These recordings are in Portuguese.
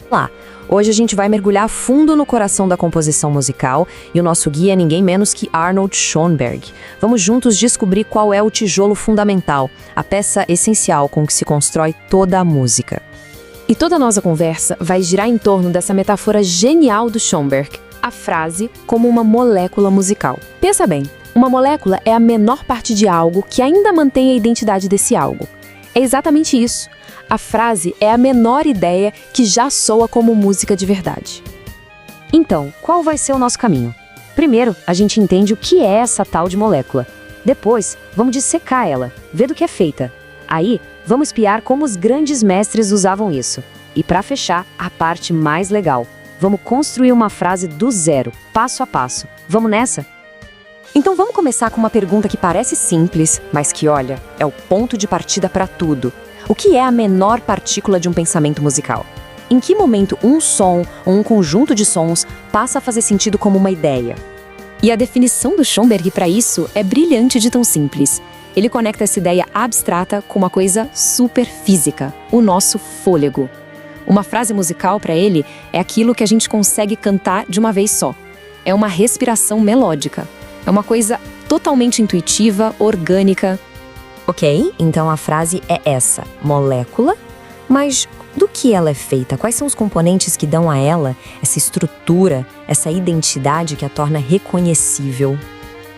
Lá, hoje a gente vai mergulhar fundo no coração da composição musical e o nosso guia é ninguém menos que Arnold Schoenberg. Vamos juntos descobrir qual é o tijolo fundamental, a peça essencial com que se constrói toda a música. E toda a nossa conversa vai girar em torno dessa metáfora genial do Schoenberg, a frase como uma molécula musical. Pensa bem, uma molécula é a menor parte de algo que ainda mantém a identidade desse algo. É exatamente isso. A frase é a menor ideia que já soa como música de verdade. Então, qual vai ser o nosso caminho? Primeiro, a gente entende o que é essa tal de molécula. Depois, vamos dissecar ela, ver do que é feita. Aí, vamos espiar como os grandes mestres usavam isso. E para fechar, a parte mais legal. Vamos construir uma frase do zero, passo a passo. Vamos nessa? Então vamos começar com uma pergunta que parece simples, mas que, olha, é o ponto de partida para tudo. O que é a menor partícula de um pensamento musical? Em que momento um som ou um conjunto de sons passa a fazer sentido como uma ideia? E a definição do Schoenberg para isso é brilhante de tão simples. Ele conecta essa ideia abstrata com uma coisa super física, o nosso fôlego. Uma frase musical para ele é aquilo que a gente consegue cantar de uma vez só. É uma respiração melódica. É uma coisa totalmente intuitiva, orgânica. Ok, então a frase é essa, molécula, mas do que ela é feita? Quais são os componentes que dão a ela essa estrutura, essa identidade que a torna reconhecível?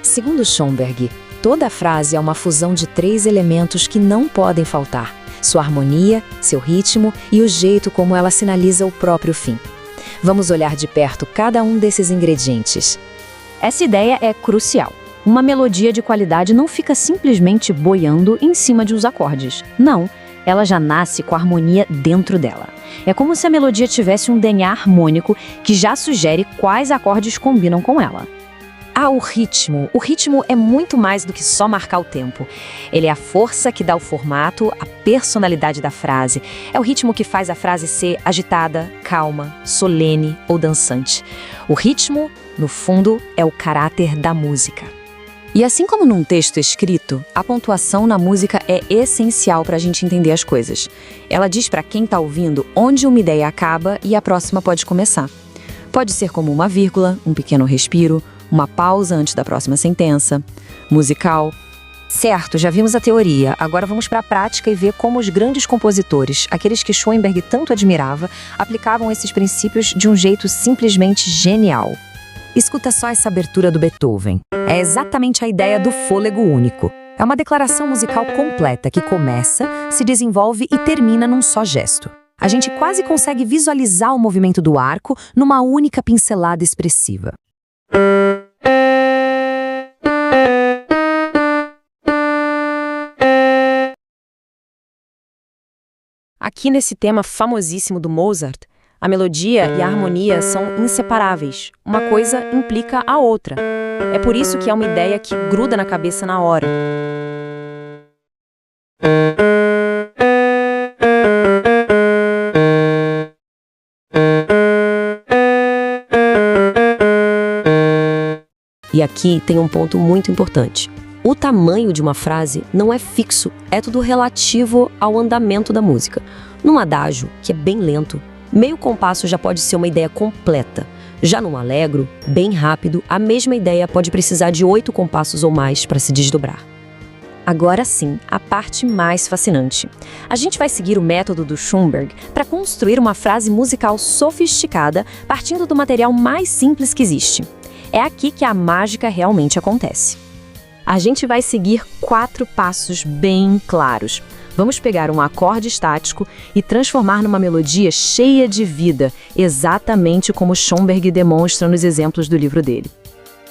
Segundo Schoenberg, toda a frase é uma fusão de 3 elementos que não podem faltar: sua harmonia, seu ritmo e o jeito como ela sinaliza o próprio fim. Vamos olhar de perto cada um desses ingredientes. Essa ideia é crucial. Uma melodia de qualidade não fica simplesmente boiando em cima de uns acordes. Não, ela já nasce com a harmonia dentro dela. É como se a melodia tivesse um DNA harmônico que já sugere quais acordes combinam com ela. Ah, o ritmo. O ritmo é muito mais do que só marcar o tempo. Ele é a força que dá o formato, a personalidade da frase. É o ritmo que faz a frase ser agitada, calma, solene ou dançante. O ritmo, no fundo, é o caráter da música. E assim como num texto escrito, a pontuação na música é essencial para a gente entender as coisas. Ela diz para quem está ouvindo onde uma ideia acaba e a próxima pode começar. Pode ser como uma vírgula, um pequeno respiro, uma pausa antes da próxima sentença. Musical. Certo, já vimos a teoria, agora vamos para a prática e ver como os grandes compositores, aqueles que Schoenberg tanto admirava, aplicavam esses princípios de um jeito simplesmente genial. Escuta só essa abertura do Beethoven. É exatamente a ideia do fôlego único. É uma declaração musical completa que começa, se desenvolve e termina num só gesto. A gente quase consegue visualizar o movimento do arco numa única pincelada expressiva. Aqui nesse tema famosíssimo do Mozart, a melodia e a harmonia são inseparáveis. Uma coisa implica a outra. É por isso que é uma ideia que gruda na cabeça na hora. E aqui tem um ponto muito importante. O tamanho de uma frase não é fixo, é tudo relativo ao andamento da música. Num adágio, que é bem lento, meio compasso já pode ser uma ideia completa. Já num allegro, bem rápido, a mesma ideia pode precisar de 8 compassos ou mais para se desdobrar. Agora sim, a parte mais fascinante. A gente vai seguir o método do Schoenberg para construir uma frase musical sofisticada partindo do material mais simples que existe. É aqui que a mágica realmente acontece. A gente vai seguir 4 passos bem claros. Vamos pegar um acorde estático e transformar numa melodia cheia de vida, exatamente como Schoenberg demonstra nos exemplos do livro dele.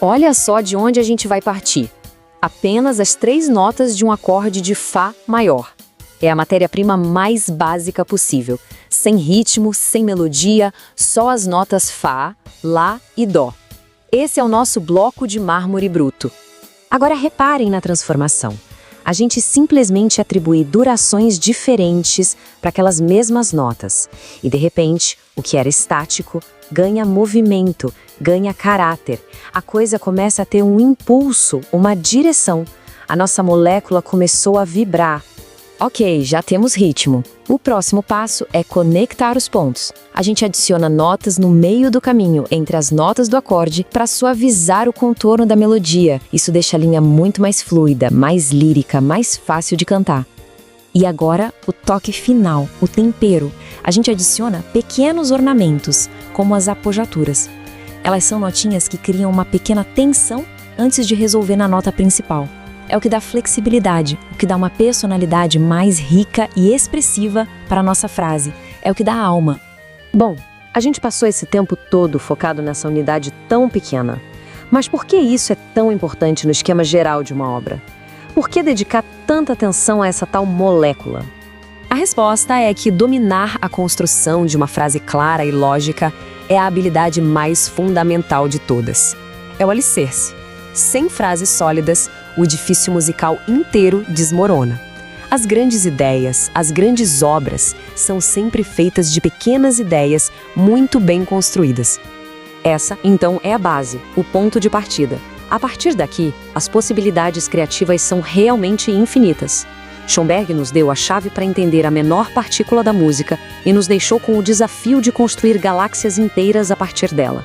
Olha só de onde a gente vai partir. Apenas as 3 notas de um acorde de Fá maior. É a matéria-prima mais básica possível. Sem ritmo, sem melodia, só as notas Fá, Lá e Dó. Esse é o nosso bloco de mármore bruto. Agora reparem na transformação. A gente simplesmente atribui durações diferentes para aquelas mesmas notas. E de repente, o que era estático ganha movimento, ganha caráter. A coisa começa a ter um impulso, uma direção. A nossa molécula começou a vibrar. Ok, já temos ritmo. O próximo passo é conectar os pontos. A gente adiciona notas no meio do caminho, entre as notas do acorde, para suavizar o contorno da melodia. Isso deixa a linha muito mais fluida, mais lírica, mais fácil de cantar. E agora, o toque final, o tempero. A gente adiciona pequenos ornamentos, como as apojaturas. Elas são notinhas que criam uma pequena tensão antes de resolver na nota principal. É o que dá flexibilidade, o que dá uma personalidade mais rica e expressiva para a nossa frase. É o que dá alma. Bom, a gente passou esse tempo todo focado nessa unidade tão pequena. Mas por que isso é tão importante no esquema geral de uma obra? Por que dedicar tanta atenção a essa tal molécula? A resposta é que dominar a construção de uma frase clara e lógica é a habilidade mais fundamental de todas. É o alicerce. Sem frases sólidas, o edifício musical inteiro desmorona. As grandes ideias, as grandes obras, são sempre feitas de pequenas ideias muito bem construídas. Essa, então, é a base, o ponto de partida. A partir daqui, as possibilidades criativas são realmente infinitas. Schoenberg nos deu a chave para entender a menor partícula da música e nos deixou com o desafio de construir galáxias inteiras a partir dela.